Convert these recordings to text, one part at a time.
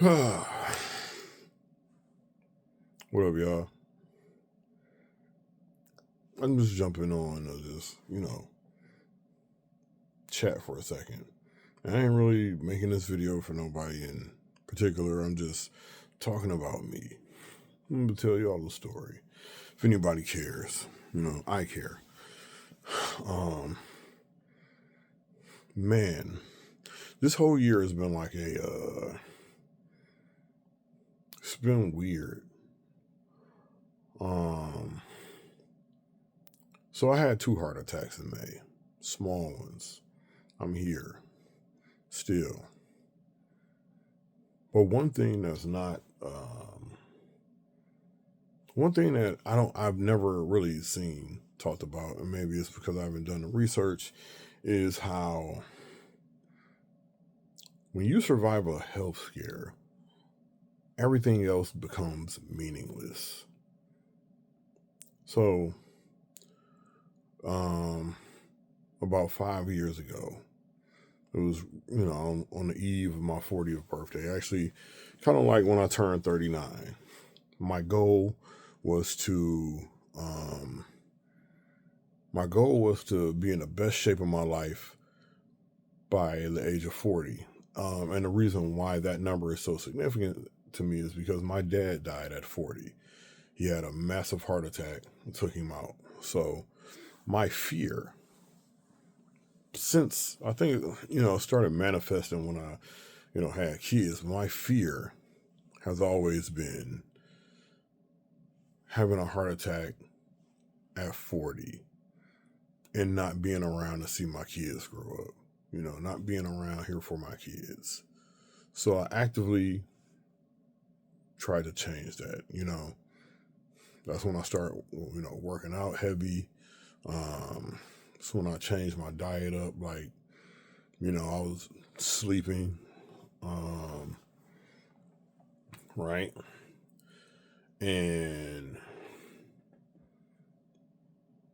What up, y'all? I'm just jumping on to just, chat for a second. I ain't really making this video for nobody in particular. I'm just talking about me. I'm gonna tell you all the story. If anybody cares, I care. Um, man, this whole year has been like it's been weird. Um, so I had 2 heart attacks in May, small ones. I'm here still. But one thing that I've never really seen talked about, and maybe it's because I haven't done the research, is how when you survive a health scare, everything else becomes meaningless. So, about 5 years ago, it was, on the eve of my 40th birthday, actually, kind of like when I turned 39. My goal was to be in the best shape of my life by the age of 40. And the reason why that number is so significant to me is because my dad died at 40. He had a massive heart attack and took him out. So my fear, since I think, started manifesting when I, had kids, my fear has always been having a heart attack at 40 and not being around to see my kids grow up, not being around here for my kids. So I actively tried to change that, That's when I started, working out heavy. That's when I changed my diet up. Like, I was sleeping, right? And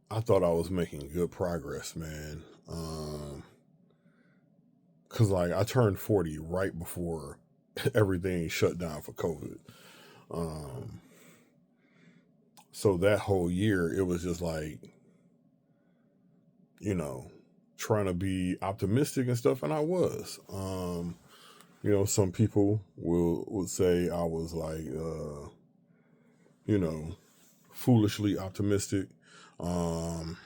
I thought I was making good progress, man. Cause like I turned 40 right before everything shut down for COVID. Um, so that whole year, it was just like, you know, trying to be optimistic and stuff, and I was. Some people would say I was like, you know, foolishly optimistic. Um,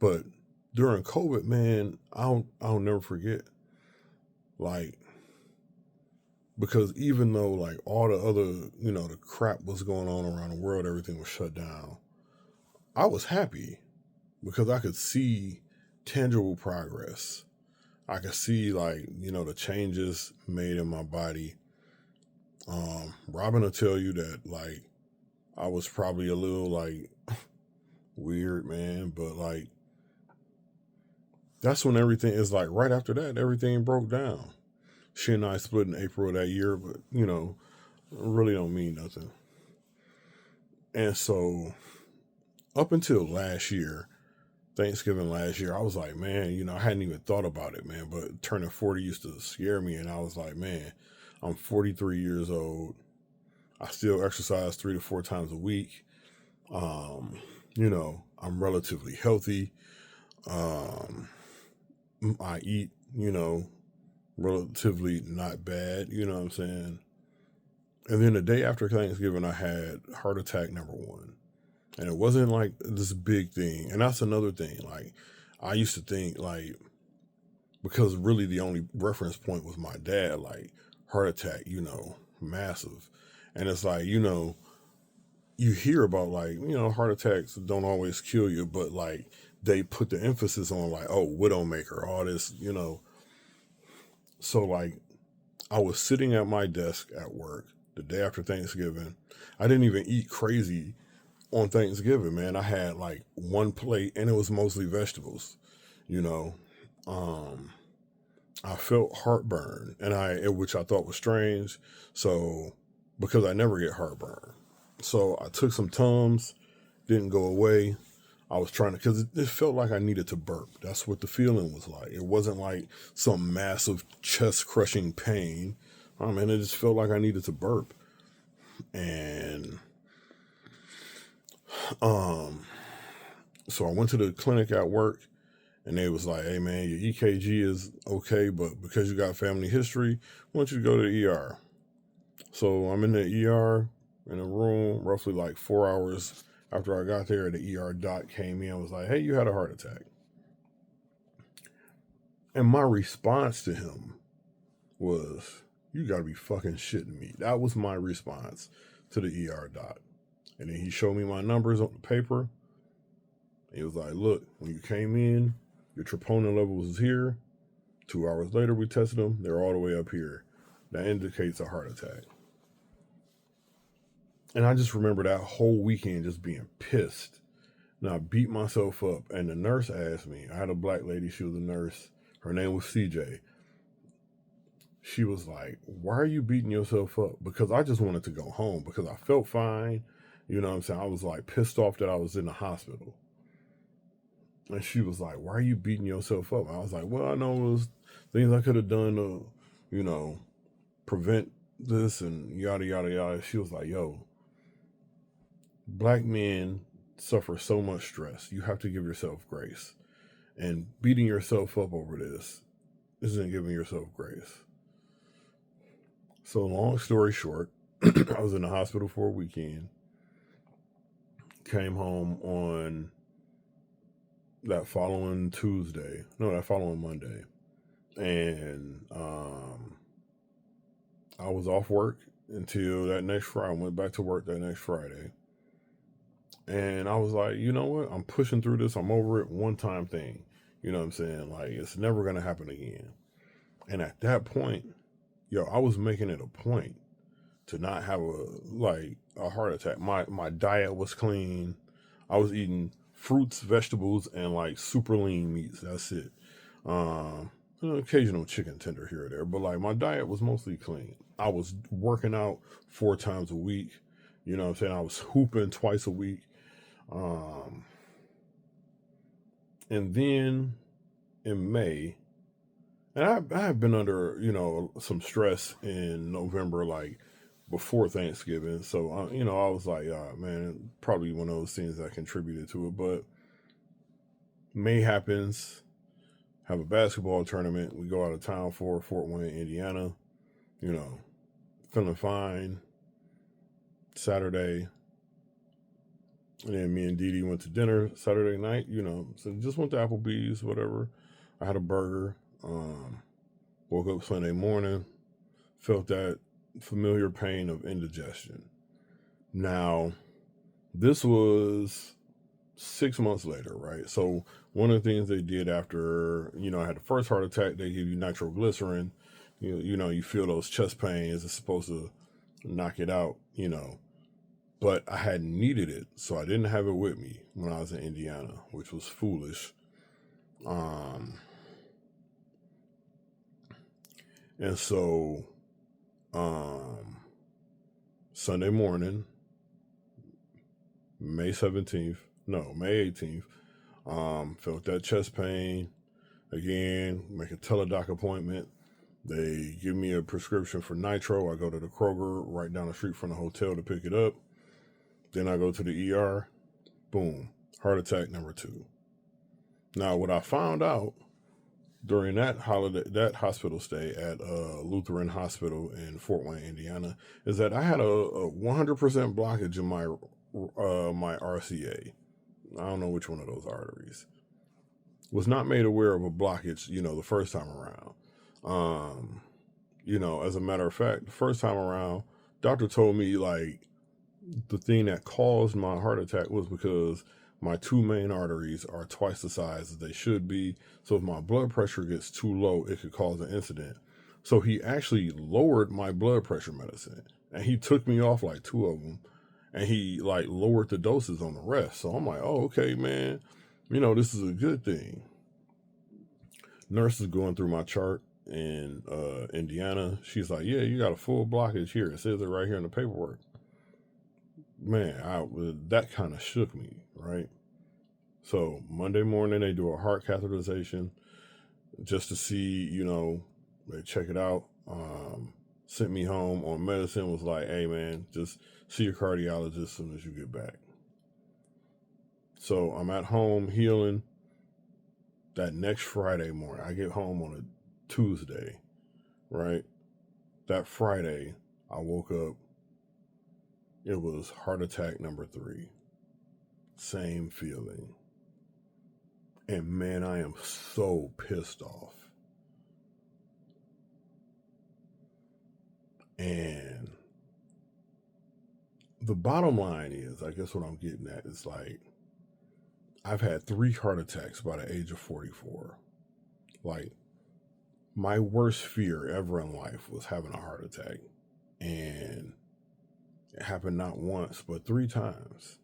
but during COVID, man, I'll never forget. Like, because even though like all the other, the crap was going on around the world, everything was shut down. I was happy because I could see tangible progress. I could see like, the changes made in my body. Robin will tell you that like I was probably a little like weird, man, but like that's when everything is like right after that, everything broke down. She and I split in April of that year, but really don't mean nothing. And so up until last year, Thanksgiving last year, I was like, man, I hadn't even thought about it, man. But turning 40 used to scare me. And I was like, man, I'm 43 years old. I still exercise 3 to 4 times a week. I'm relatively healthy. Um, I eat, relatively not bad. You know what I'm saying? And then the day after Thanksgiving, I had heart attack number 1. And it wasn't like this big thing. And that's another thing. Like, I used to think, like, because really the only reference point was my dad, like, heart attack, massive. And it's like, you hear about, like, heart attacks don't always kill you, but, like, they put the emphasis on, like, oh, widowmaker, all this. So, like, I was sitting at my desk at work the day after Thanksgiving. I didn't even eat crazy on Thanksgiving, man. I had like one plate and it was mostly vegetables, you know. Um, I felt heartburn which I thought was strange. So, because I never get heartburn. So I took some Tums, didn't go away. I was trying to, because it felt like I needed to burp. That's what the feeling was like. It wasn't like some massive chest crushing pain, Oh man, it just felt like I needed to burp. And so I went to the clinic at work, and they was like, hey man, your EKG is okay, but because you got family history, why don't you go to the ER? So I'm in the ER in a room roughly like 4 hours after I got there. The ER doc came in and was like, hey, you had a heart attack. And my response to him was, you gotta be fucking shitting me. That was my response to the ER doc. And then he showed me my numbers on the paper. He was like, look, when you came in, your troponin level was here. 2 hours later, we tested them. They're all the way up here. That indicates a heart attack. And I just remember that whole weekend just being pissed. And I beat myself up. And the nurse asked me, I had a black lady, she was a nurse. Her name was CJ. She was like, why are you beating yourself up? Because I just wanted to go home because I felt fine. You know what I'm saying? I was like pissed off that I was in the hospital. And she was like, why are you beating yourself up? I was like, well, I know it was things I could have done to, you know, prevent this and yada, yada, yada. She was like, yo, black men suffer so much stress. You have to give yourself grace. And beating yourself up over this isn't giving yourself grace. So long story short, I was in the hospital for a weekend. Came home on that following Monday. And I was off work until that next Friday. I went back to work that next Friday. And I was like, you know what? I'm pushing through this. I'm over it. One time thing. You know what I'm saying? Like, it's never going to happen again. And at that point, I was making it a point to not have a heart attack. My diet was clean. I was eating fruits, vegetables, and like super lean meats. That's it. An occasional chicken tender here or there, but like my diet was mostly clean. I was working out 4 times a week. You know what I'm saying? I was hooping twice a week. And then in May, and I have been under, some stress in November, like before Thanksgiving. So, I was like, man, probably one of those things that contributed to it. But May happens, have a basketball tournament. We go out of town for Fort Wayne, Indiana, feeling fine. Saturday. And then me and Dee Dee went to dinner Saturday night, so just went to Applebee's, whatever. I had a burger. Woke up Sunday morning, felt that familiar pain of indigestion. Now, this was 6 months later, right? So one of the things they did after, I had the first heart attack, they give you nitroglycerin. You feel those chest pains. It's supposed to knock it out, But I hadn't needed it, so I didn't have it with me when I was in Indiana, which was foolish. And so Sunday morning, May 18th, felt that chest pain. Again, make a teledoc appointment. They give me a prescription for nitro. I go to the Kroger right down the street from the hotel to pick it up. Then I go to the ER. Boom. Heart attack number 2. Now, what I found out during that hospital stay at Lutheran Hospital in Fort Wayne, Indiana, is that I had a 100% blockage in my RCA. I don't know which one of those arteries. Was not made aware of a blockage, the first time around. As a matter of fact, the first time around, doctor told me like the thing that caused my heart attack was because my 2 main arteries are twice the size as they should be. So if my blood pressure gets too low, it could cause an incident. So he actually lowered my blood pressure medicine, and he took me off like 2 of them, and he like lowered the doses on the rest. So I'm like, oh, okay, man, this is a good thing. Nurse is going through my chart in Indiana. She's like, yeah, you got a full blockage here. It says it right here in the paperwork. Man, that kind of shook me, right? So Monday morning, they do a heart catheterization just to see, they check it out. sent me home on medicine, was like, hey man, just see your cardiologist as soon as you get back. So I'm at home healing. That next Friday morning, I get home on a Tuesday, right? That Friday, I woke up. It was heart attack number 3. Same feeling. And man, I am so pissed off. And the bottom line is, I guess what I'm getting at is like, I've had 3 heart attacks by the age of 44. Like, my worst fear ever in life was having a heart attack. And it happened not once, but 3 times.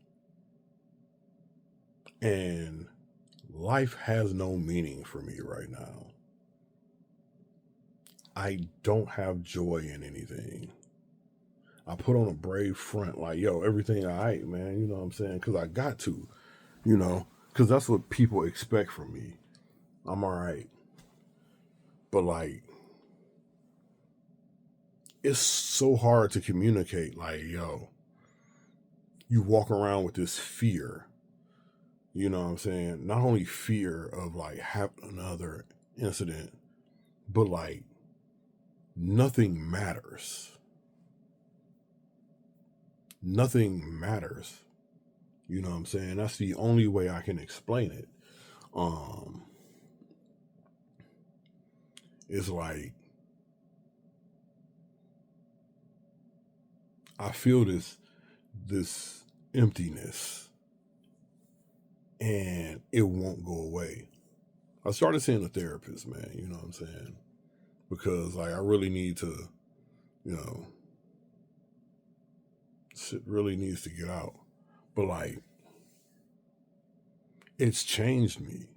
And life has no meaning for me right now. I don't have joy in anything. I put on a brave front, like, yo, everything all right, man. You know what I'm saying? Because I got to, because that's what people expect from me. I'm all right. But, like, it's so hard to communicate, like, yo, you walk around with this fear. You know what I'm saying? Not only fear of, like, having another incident, but, like, nothing matters. Nothing matters. You know what I'm saying? That's the only way I can explain it. It's like, I feel this emptiness, and it won't go away. I started seeing a therapist, man, you know what I'm saying? Because, like, I really need to, you know, shit really needs to get out. But, like, it's changed me.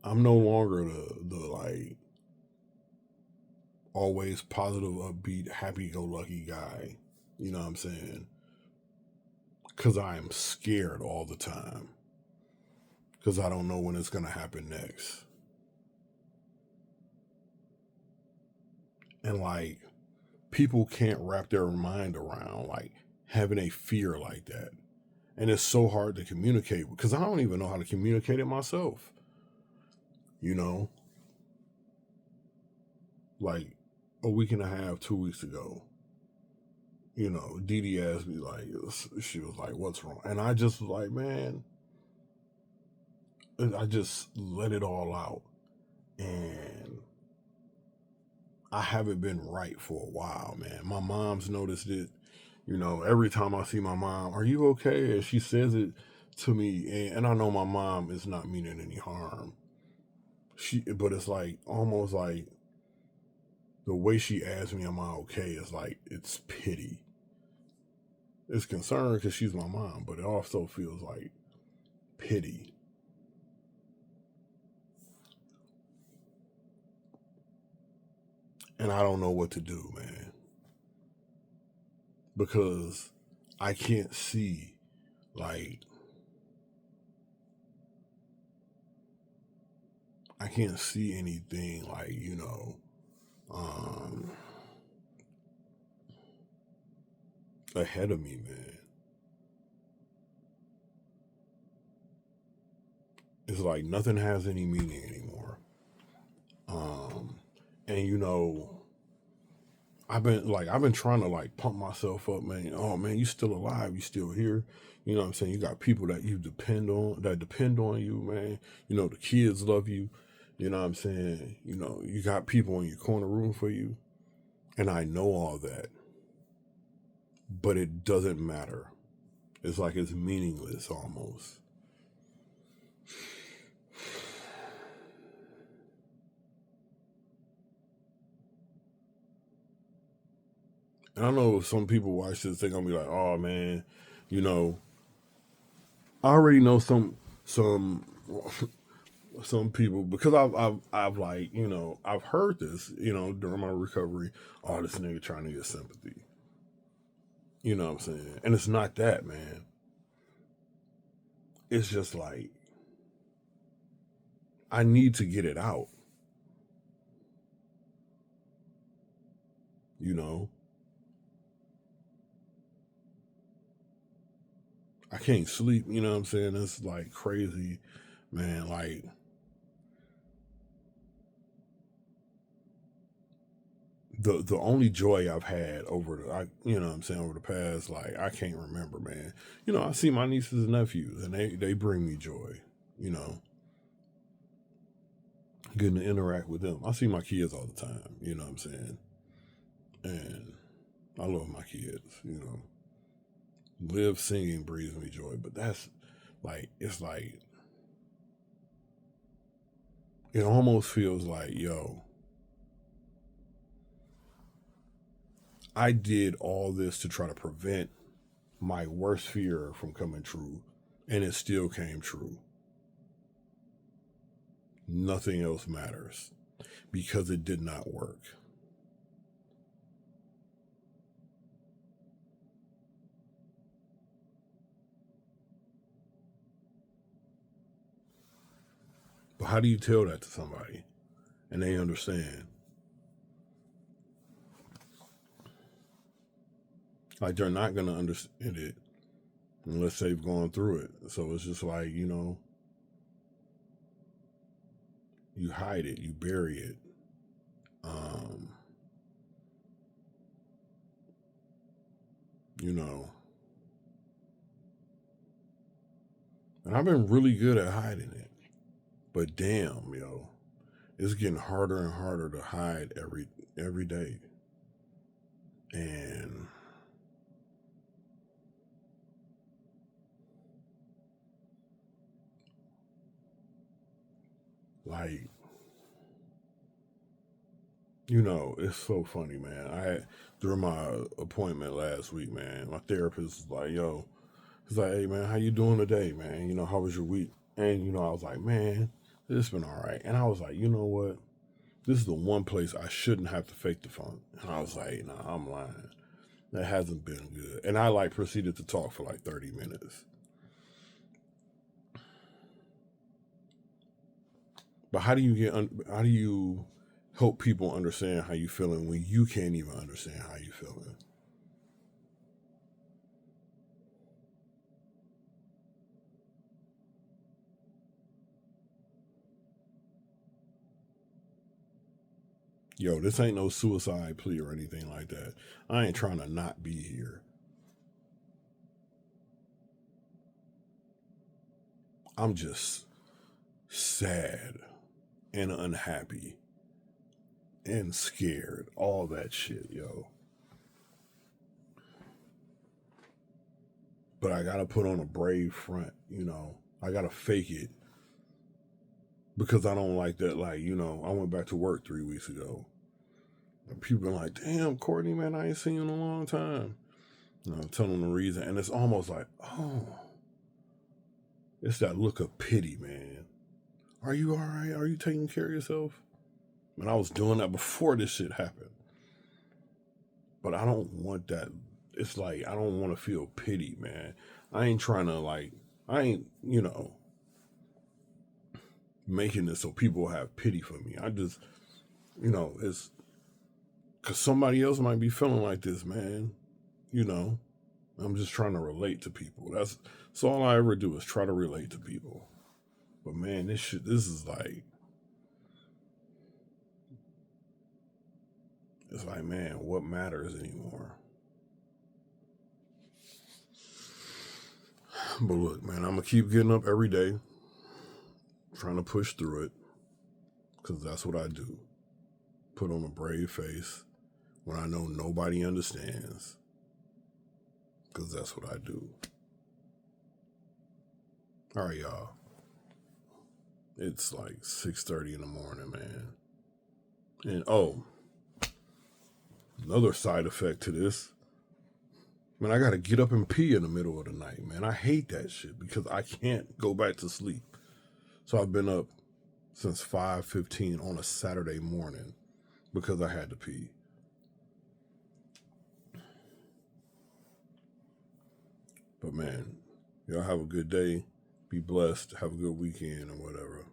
I'm no longer the like, always positive, upbeat, happy-go-lucky guy. You know what I'm saying? Because I am scared all the time. Because I don't know when it's going to happen next. And, like, people can't wrap their mind around, like, having a fear like that. And it's so hard to communicate because I don't even know how to communicate it myself. You know? Like, a week and a half, 2 weeks ago, Dee Dee asked me, like, she was like, what's wrong? And I just was like, man, I just let it all out. And I haven't been right for a while, man. My mom's noticed it. Every time I see my mom, are you okay? And she says it to me, and I know my mom is not meaning any harm. But it's like, almost like, the way she asks me, am I okay, is like, it's pity. It's concern because she's my mom, but it also feels like pity. And I don't know what to do, man. Because I can't see, like, I can't see anything, like, um, ahead of me, man. It's like nothing has any meaning anymore. Um, and I've been trying to, like, pump myself up, man. Oh man, you still alive, you still here. You know what I'm saying? You got people that depend on you, man. The kids love you. You know what I'm saying? You got people in your corner rooting for you. And I know all that. But it doesn't matter. It's like it's meaningless almost. And I know some people watch this, they're gonna be like, "Oh man, you know, I already know some some people because I've like I've heard this during my recovery. Oh, this nigga trying to get sympathy. You know what I'm saying? And it's not that, man. It's just like I need to get it out. you know. I can't sleep, you know what I'm saying? It's like crazy, man. Like the only joy I've had over you know what I'm saying, over the past, like, I can't remember, man. You know, I see my nieces and nephews and they bring me joy, you know, getting to interact with them. I see my kids all the time, you know what I'm saying? And I love my kids, you know. Live singing brings me joy, but that's like, it's like, it almost feels like, yo, I did all this to try to prevent my worst fear from coming true, and it still came true. Nothing else matters because it did not work. But how do you tell that to somebody and they understand? Like, they're not going to understand it unless they've gone through it. So it's just like, you know, you hide it, you bury it. Um, you know, and I've been really good at hiding it. But damn, yo, it's getting harder and harder to hide every day. And like, you know, it's so funny, man. During my appointment last week, man, my therapist was like, yo, he's like, hey man, how you doing today, man? You know, how was your week? And you know, I was like, man, it's been all right. And I was like, you know what? This is the one place I shouldn't have to fake the funk. And I was like, nah, I'm lying. That hasn't been good. And I like proceeded to talk for like 30 minutes. But how do you help people understand how you feeling when you can't even understand how you feeling? Yo, this ain't no suicide plea or anything like that. I ain't trying to not be here. I'm just sad and unhappy and scared. All that shit, yo. But I gotta put on a brave front, you know. I gotta fake it because I don't like that. Like, you know, I went back to work 3 weeks ago. And people been like, damn, Courtney, man, I ain't seen you in a long time. You know, tell them the reason. And it's almost like, oh, it's that look of pity, man. Are you all right? Are you taking care of yourself? And I was doing that before this shit happened. But I don't want that. It's like, I don't want to feel pity, man. I ain't trying to, like, I ain't, you know, making it so people have pity for me. I just, you know, it's because somebody else might be feeling like this, man. You know, I'm just trying to relate to people. That's all I ever do is try to relate to people. But man, this is like, it's like, man, what matters anymore? But look, man, I'm gonna keep getting up every day, trying to push through it, because that's what I do. Put on a brave face when I know nobody understands, because that's what I do. All right, y'all. It's like 6:30 in the morning, man. And oh, another side effect to this, man, I gotta get up and pee in the middle of the night, man. I hate that shit because I can't go back to sleep. So I've been up since 5:15 on a Saturday morning because I had to pee. But man, y'all have a good day. Be blessed. Have a good weekend or whatever.